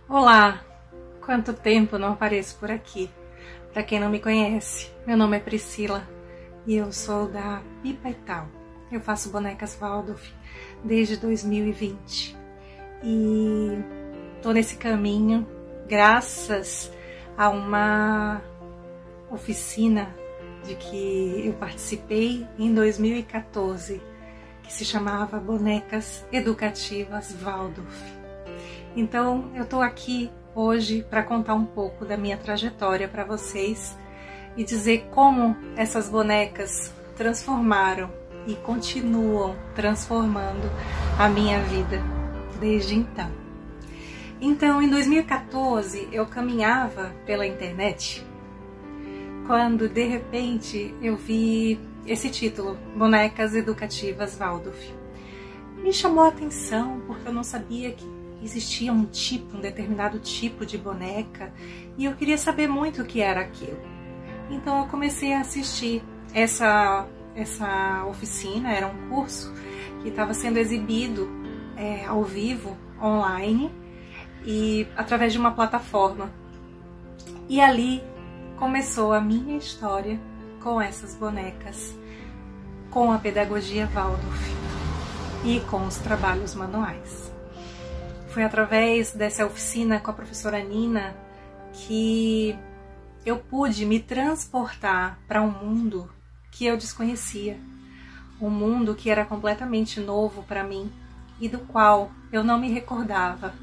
Olá! Quanto tempo não apareço por aqui? Para quem não me conhece, meu nome é Priscila e eu sou da Pipa e Tal. Eu faço bonecas Waldorf desde 2020 e tô nesse caminho graças a uma oficina de que eu participei em 2014, que se chamava Bonecas Educativas Waldorf. Então eu tô aqui hoje para contar um pouco da minha trajetória para vocês e dizer como essas bonecas transformaram e continuam transformando a minha vida desde então. Então, em 2014, eu caminhava pela internet quando, de repente, eu vi esse título, Bonecas Educativas Waldorf. Me chamou a atenção porque eu não sabia que existia um determinado tipo de boneca e eu queria saber muito o que era aquilo. Então eu comecei a assistir essa oficina, era um curso que estava sendo exibido ao vivo, online, e através de uma plataforma. E ali começou a minha história com essas bonecas, com a pedagogia Waldorf e com os trabalhos manuais. Foi através dessa oficina com a professora Nina que eu pude me transportar para um mundo que eu desconhecia, um mundo que era completamente novo para mim e do qual eu não me recordava,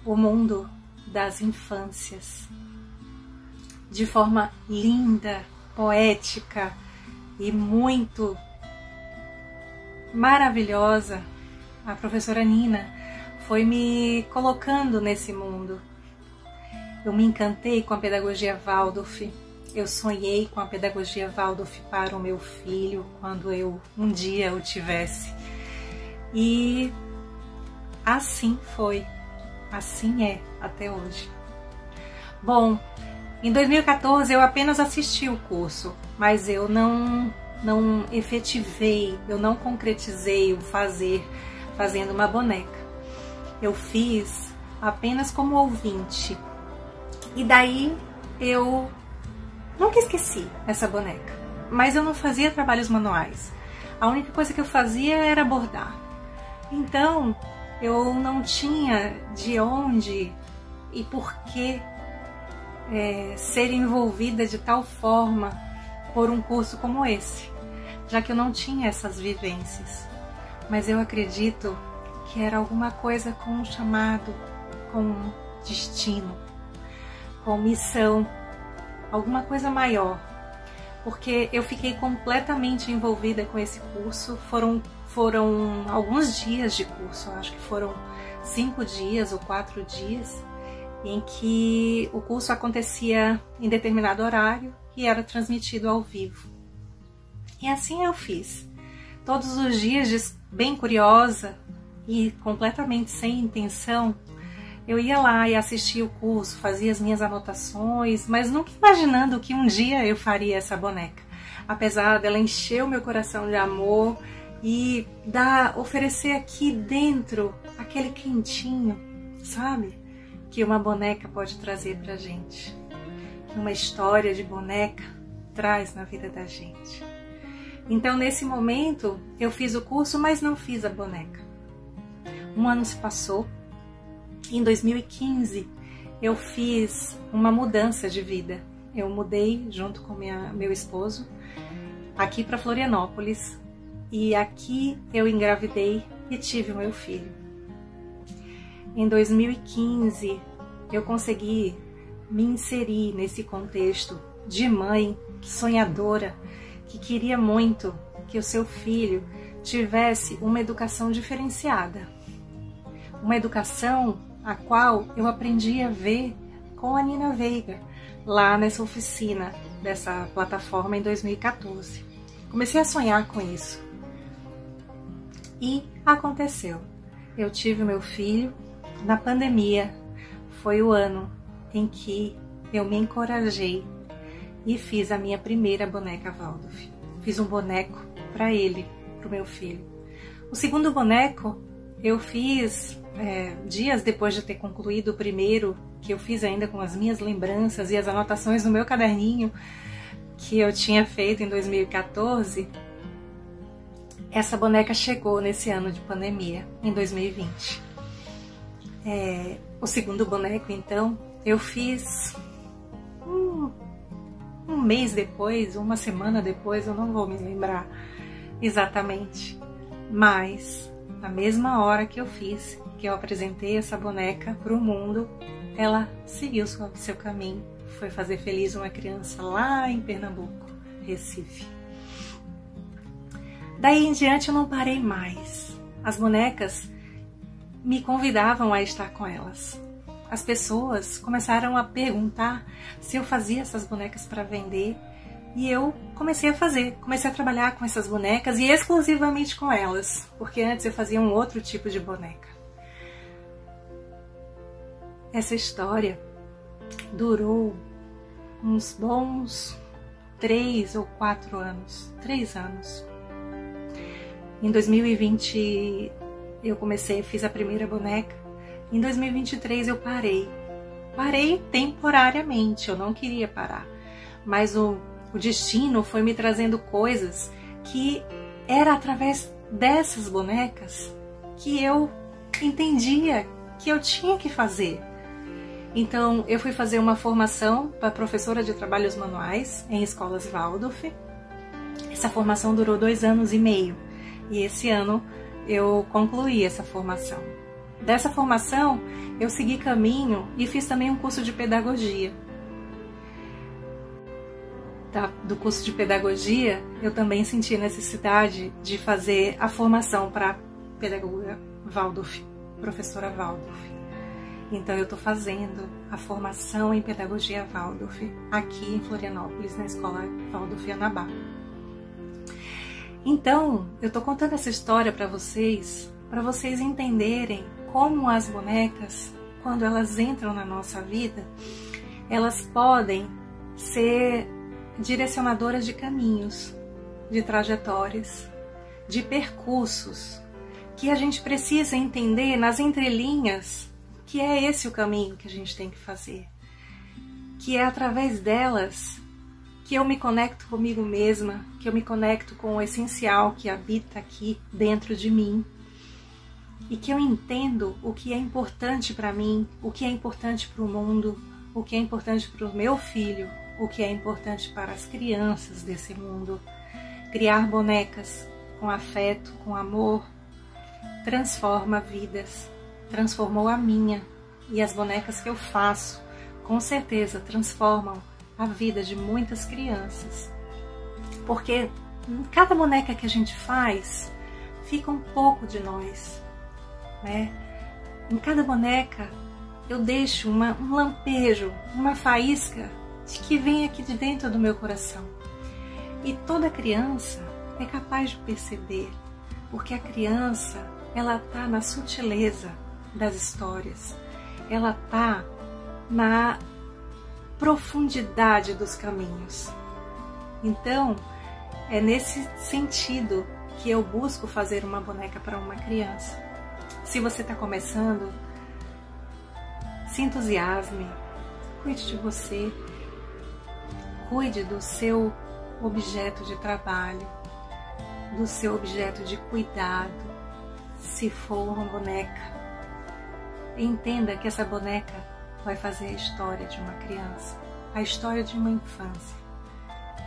o mundo das infâncias. De forma linda, poética e muito maravilhosa, a professora Nina foi me colocando nesse mundo. Eu me encantei com a pedagogia Waldorf, eu sonhei com a pedagogia Waldorf para o meu filho quando eu um dia o tivesse. E assim foi, assim é até hoje. Bom, em 2014 eu apenas assisti o curso, mas eu não efetivei, eu não concretizei o fazendo uma boneca. Eu fiz apenas como ouvinte. E daí eu nunca esqueci essa boneca. Mas eu não fazia trabalhos manuais. A única coisa que eu fazia era bordar. Então eu não tinha de onde e por que ser envolvida de tal forma por um curso como esse, já que eu não tinha essas vivências. Mas eu acredito que era alguma coisa com um chamado, com um destino, com missão, alguma coisa maior, porque eu fiquei completamente envolvida com esse curso. Foram alguns dias de curso, acho que foram 5 dias ou 4 dias, em que o curso acontecia em determinado horário e era transmitido ao vivo. E assim eu fiz, todos os dias, bem curiosa, e completamente sem intenção, eu ia lá e assistia o curso, fazia as minhas anotações, mas nunca imaginando que um dia eu faria essa boneca. Apesar dela encher o meu coração de amor e oferecer aqui dentro aquele quentinho, sabe? Que uma boneca pode trazer pra gente. Que uma história de boneca traz na vida da gente. Então, nesse momento, eu fiz o curso, mas não fiz a boneca. Um ano se passou. Em 2015, eu fiz uma mudança de vida. Eu mudei junto com meu esposo aqui para Florianópolis e aqui eu engravidei e tive o meu filho. Em 2015, eu consegui me inserir nesse contexto de mãe sonhadora que queria muito que o seu filho tivesse uma educação diferenciada. Uma educação a qual eu aprendi a ver com a Nina Veiga, lá nessa oficina dessa plataforma em 2014. Comecei a sonhar com isso. E aconteceu. Eu tive meu filho na pandemia. Foi o ano em que eu me encorajei e fiz a minha primeira boneca Waldorf. Fiz um boneco para ele, para o meu filho. O segundo boneco eu fiz dias depois de ter concluído o primeiro, que eu fiz ainda com as minhas lembranças e as anotações no meu caderninho que eu tinha feito em 2014, essa boneca chegou nesse ano de pandemia, em 2020. O segundo boneco, então, eu fiz um mês depois, uma semana depois, eu não vou me lembrar exatamente, mas na mesma hora que eu fiz, que eu apresentei essa boneca para o mundo, ela seguiu seu caminho, foi fazer feliz uma criança lá em Pernambuco, Recife. Daí em diante eu não parei mais. As bonecas me convidavam a estar com elas. As pessoas começaram a perguntar se eu fazia essas bonecas para vender, e eu comecei a trabalhar com essas bonecas e exclusivamente com elas, porque antes eu fazia um outro tipo de boneca. Essa história durou uns bons 3 ou 4 anos, 3 anos. Em 2020 eu fiz a primeira boneca. Em 2023 eu parei temporariamente, eu não queria parar, mas o destino foi me trazendo coisas que era através dessas bonecas que eu entendia que eu tinha que fazer. Então eu fui fazer uma formação para professora de trabalhos manuais em escolas Waldorf. Essa formação durou 2 anos e meio e esse ano eu concluí essa formação. Dessa formação eu segui caminho e fiz também um curso de pedagogia. Do curso de pedagogia eu também senti a necessidade de fazer a formação para pedagoga Waldorf, professora Waldorf. Então eu estou fazendo a formação em pedagogia Waldorf aqui em Florianópolis, na escola Waldorf Anabá. Então eu estou contando essa história para vocês entenderem como as bonecas, quando elas entram na nossa vida, elas podem ser direcionadoras de caminhos, de trajetórias, de percursos, que a gente precisa entender nas entrelinhas que é esse o caminho que a gente tem que fazer, que é através delas que eu me conecto comigo mesma, que eu me conecto com o essencial que habita aqui dentro de mim, e que eu entendo o que é importante para mim, o que é importante para o mundo, o que é importante para o meu filho, o que é importante para as crianças desse mundo. Criar bonecas com afeto, com amor, transforma vidas, transformou a minha, e as bonecas que eu faço, com certeza, transformam a vida de muitas crianças. Porque em cada boneca que a gente faz, fica um pouco de nós, né? Em cada boneca eu deixo um lampejo, uma faísca de que vem aqui de dentro do meu coração. E toda criança é capaz de perceber, porque a criança, ela está na sutileza das histórias, ela está na profundidade dos caminhos. Então, é nesse sentido que eu busco fazer uma boneca para uma criança. Se você está começando, se entusiasme, cuide de você, cuide do seu objeto de trabalho, do seu objeto de cuidado. Se for uma boneca, entenda que essa boneca vai fazer a história de uma criança, a história de uma infância.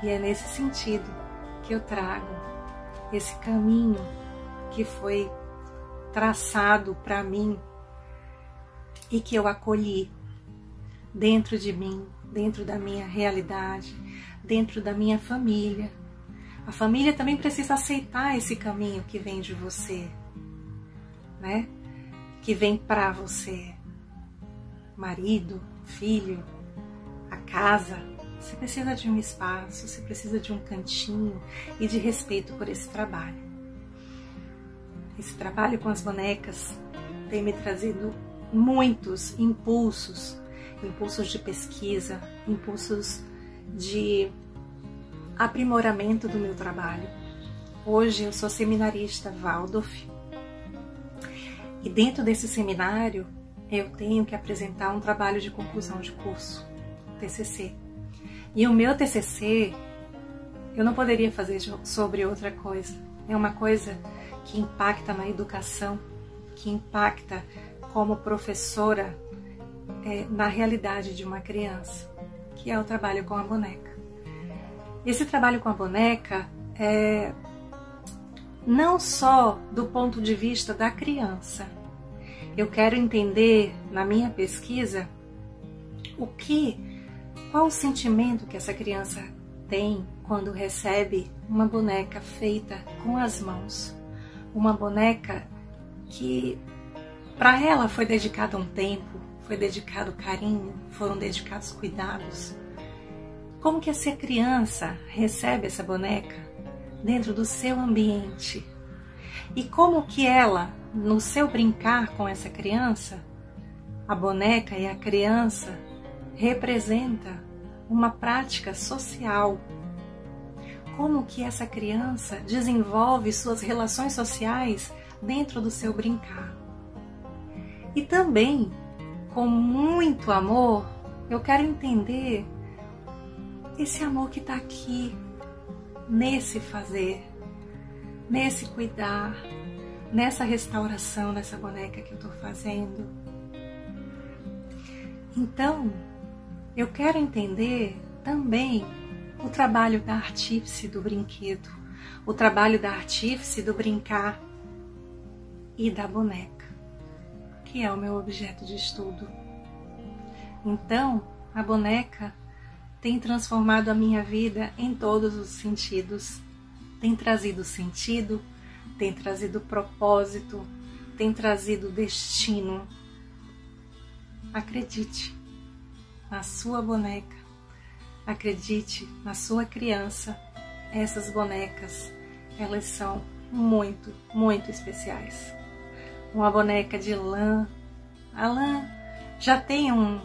E é nesse sentido que eu trago esse caminho que foi traçado para mim e que eu acolhi dentro de mim, dentro da minha realidade, dentro da minha família. A família também precisa aceitar esse caminho que vem de você, né? Que vem para você. Marido, filho, a casa. Você precisa de um espaço, você precisa de um cantinho e de respeito por esse trabalho. Esse trabalho com as bonecas tem me trazido muitos impulsos de pesquisa, impulsos de aprimoramento do meu trabalho. Hoje eu sou seminarista Waldorf E dentro desse seminário, eu tenho que apresentar um trabalho de conclusão de curso, TCC. E o meu TCC, eu não poderia fazer sobre outra coisa. É uma coisa que impacta na educação, que impacta como professora na realidade de uma criança, que é o trabalho com a boneca. Esse trabalho com a boneca é não só do ponto de vista da criança. Eu quero entender, na minha pesquisa, qual o sentimento que essa criança tem quando recebe uma boneca feita com as mãos. Uma boneca que para ela foi dedicado um tempo, foi dedicado carinho, foram dedicados cuidados. Como que essa criança recebe essa boneca dentro do seu ambiente? E como que ela, no seu brincar com essa criança, a boneca e a criança representa uma prática social. Como que essa criança desenvolve suas relações sociais dentro do seu brincar. E também, com muito amor, eu quero entender esse amor que está aqui, nesse fazer, nesse cuidar, nessa restauração dessa boneca que eu estou fazendo. Então, eu quero entender também o trabalho da artífice do brinquedo, o trabalho da artífice do brincar e da boneca, que é o meu objeto de estudo. Então, a boneca tem transformado a minha vida em todos os sentidos. Tem trazido sentido, tem trazido propósito, tem trazido destino. Acredite na sua boneca, acredite na sua criança. Essas bonecas, elas são muito, muito especiais. Uma boneca de lã, a lã já tem um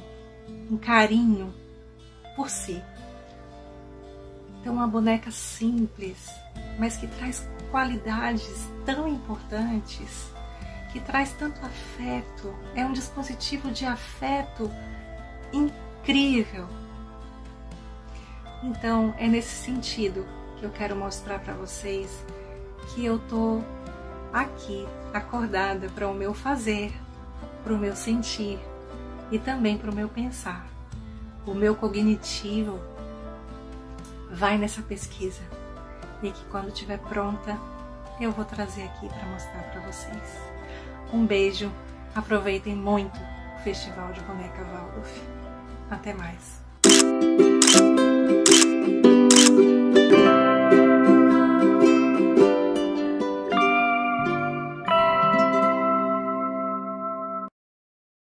carinho por si. Então, uma boneca simples, mas que traz qualidades tão importantes, que traz tanto afeto, é um dispositivo de afeto incrível. Então, é nesse sentido que eu quero mostrar para vocês que eu tô aqui, acordada para o meu fazer, para o meu sentir e também para o meu pensar. O meu cognitivo vai nessa pesquisa e que quando estiver pronta eu vou trazer aqui para mostrar para vocês. Um beijo, aproveitem muito o Festival de Boneca Waldorf. Até mais!